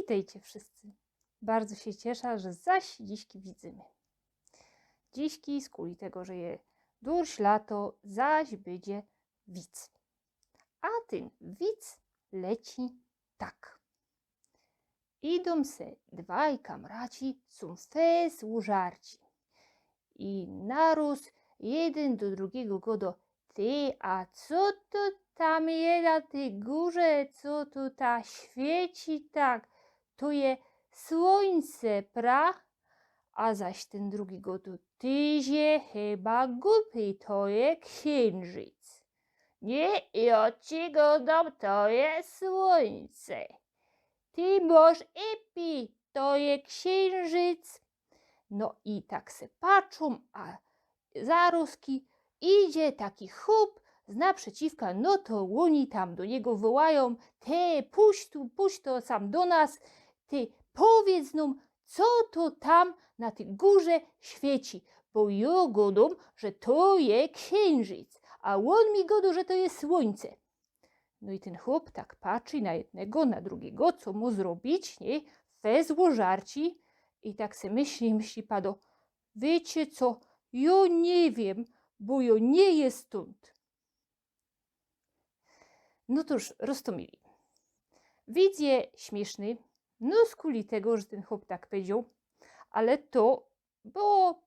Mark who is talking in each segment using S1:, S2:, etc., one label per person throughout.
S1: Witajcie wszyscy. Bardzo się cieszę, że zaś dziśki widzimy. Dziśki z kuli tego, że je durś lato, zaś będzie wic. A ten wic leci tak. Idą se dwaj kamraci, są fez łużarci. I narósł jeden do drugiego godo: ty, a co to tam je na tej górze, co to ta świeci tak? To je słońce, pra? A zaś ten drugi godo: tyzie chyba głupi, to je księżyc. Nie, ja ci godam, to je słońce. Ty moż epi, to je księżyc. No i tak se patrzą, a zaroski idzie taki chłop z naprzeciwka, no to oni tam do niego wołają: ty, puść to sam do nas, ty powiedz nam, co to tam na tej górze świeci, bo ja godam, że to je księżyc, a on mi godo, że to jest słońce. No i ten chłop tak patrzy na jednego, na drugiego, co mu zrobić, nie? Wezło żarci i tak se myśli pado: wiecie co, ja nie wiem, bo ja nie jest stąd. No toż roztomili. Widz je śmieszny, no z kuli tego, że ten chłop tak powiedział, ale to było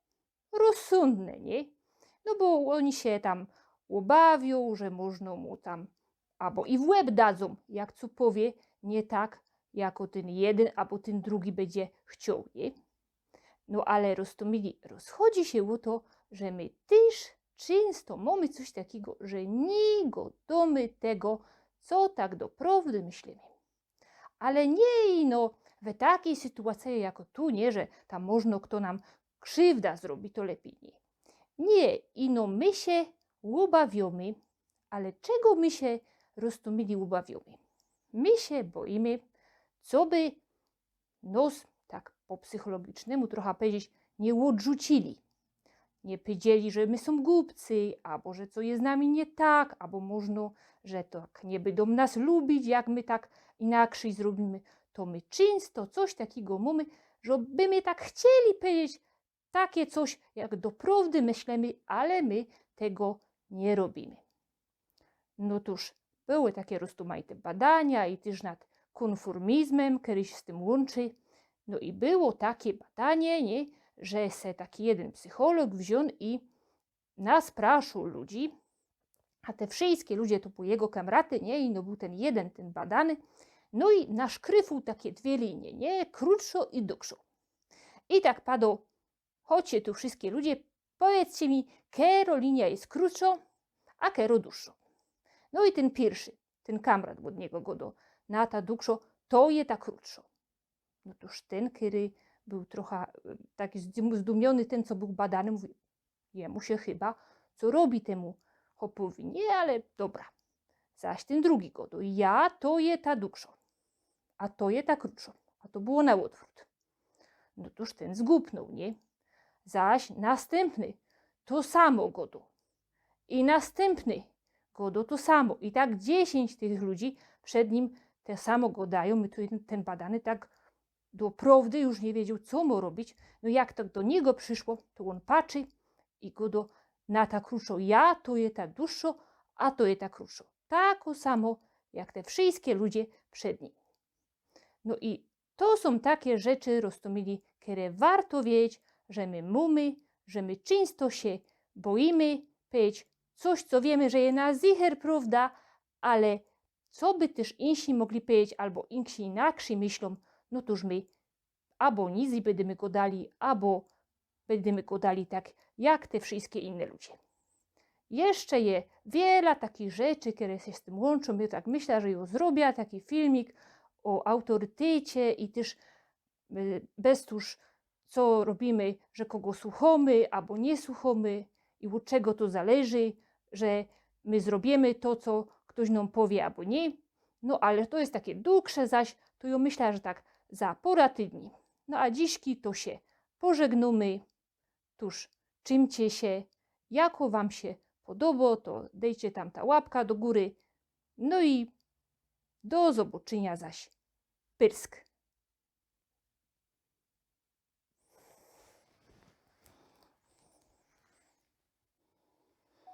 S1: rozsądne, nie? No bo oni się tam obawią, że można mu tam albo i w łeb dadzą, jak co powie, nie tak, jako ten jeden, albo ten drugi będzie chciał, nie? No ale roztomili, rozchodzi się o to, że my też często mamy coś takiego, że nie godamy tego, co tak doprawdy myślimy. Ale nie ino w takiej sytuacji jako tu, nie, że tam można kto nam krzywda zrobi, to lepiej nie. Nie, ino my się łobawiamy, ale czego my się roztomili łobawiamy? My się boimy, co by nos tak po psychologicznemu trochę powiedzieć, nie odrzucili. Nie powiedzieli, że my są głupcy, albo że co jest z nami nie tak, albo można, że tak nie będą nas lubić, jak my tak inaczej zrobimy. To my często coś takiego mamy, żeby my tak chcieli powiedzieć takie coś, jak doprawdy myślimy, ale my tego nie robimy. No cóż, były takie rozmaite badania i też nad konformizmem, który się z tym łączy. No i było takie badanie, nie, że se taki jeden psycholog wziął i naspraszał ludzi, a te wszystkie ludzie to po jego kamraty, nie, i no był ten jeden, ten badany, no i naszkryfał takie dwie linie, nie, krótszo i dłuższą. I tak padło: chodźcie tu wszystkie ludzie, powiedzcie mi, kero linia jest krótsza, a kero dłuższa. No i ten pierwszy, ten kamrat od niego godo, na ta dłuższa, to je ta krótsza. No toż ten, który był trochę taki zdumiony, ten, co był badany, mówi: jemu się chyba, co robi temu chłopowi. Nie, ale dobra. Zaś ten drugi godo: ja to je ta dłuższa, a to je ta krótsza. A to było na odwrót. No toż ten zgupnął, nie? Zaś następny to samo godo. I następny godo to samo. I tak 10 tych ludzi przed nim te samo godają. My tu ten badany tak doprawdy już nie wiedział, co mu robić. No jak to do niego przyszło, to on patrzy i godo na ta krótszo: ja to je ta dłuższa, a to je ta krótsza. Tak samo jak te wszystkie ludzie przed nim. No i to są takie rzeczy, roztomili, które warto wiedzieć, że my mamy, że my często się boimy powiedzieć coś, co wiemy, że jest na zicher prawda, ale co by też inni mogli powiedzieć, albo inni inaczej myślą, no toż my albo nic nie będziemy godali, albo będziemy godali tak, jak te wszystkie inne ludzie. Jeszcze jest wiele takich rzeczy, które się z tym łączą. Ja tak myślę, że ją zrobię, taki filmik o autorytecie i też bez tuż, co robimy, że kogo słuchamy albo nie słuchamy i od czego to zależy, że my zrobimy to, co ktoś nam powie albo nie. No ale to jest takie dłuższe, zaś to ja myślę, że tak za pora tygodni. No a dziśki to się pożegnamy. Tuż czymcie się, jako wam się podoba, to dejcie tam ta łapka do góry. No i do zobaczenia zaś. Pyrsk.